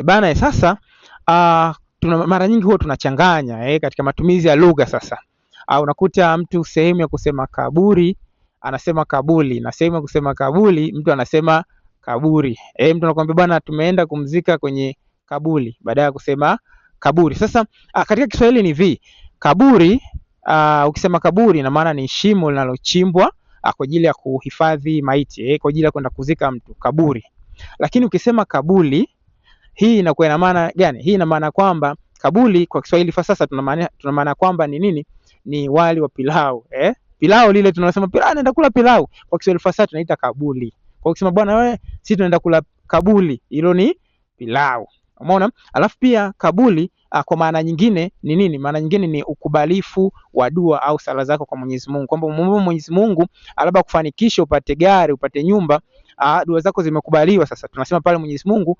Bana sasa mara nyingi huwa tunachanganya katika matumizi ya lugha sasa. Unakuta mtu sehemu ya kusema kaburi anasema kabuli, na sehemu ya kusema kabuli mtu anasema kaburi. Mtu anakuambia bwana tumeenda kumzika kwenye kaburi badala ya kusema kaburi. Sasa katika Kiswahili ni hivi, kaburi ukisema kaburi na maana ni shimo linalochimbwa kwa ajili ya kuhifadhi maiti, kwa ajili ya kwenda kuzika mtu, kaburi. Lakini ukisema kabuli, hii inakuwa ina maana gani? Hii ina maana kwamba kabuli kwa Kiswahili sasa tuna maana kwamba ni nini? Ni wali wa pilau, pilau lile tunasema pilau, naenda kula pilau, kwa Kiswahili sasa tunaita kabuli. Kwa kusema bwana wewe sisi tunaenda kula kabuli, hilo ni pilau. Umeona? Alafu pia kabuli kwa maana nyingine ni nini? Maana nyingine ni ukubalifu wa dua au sala zako kwa Mwenyezi Mungu. Kwamba muombe Mwenyezi Mungu labda kufanikisha upate gari, upate nyumba, dua zako zimekubaliwa. Sasa tunasema pale Mwenyezi Mungu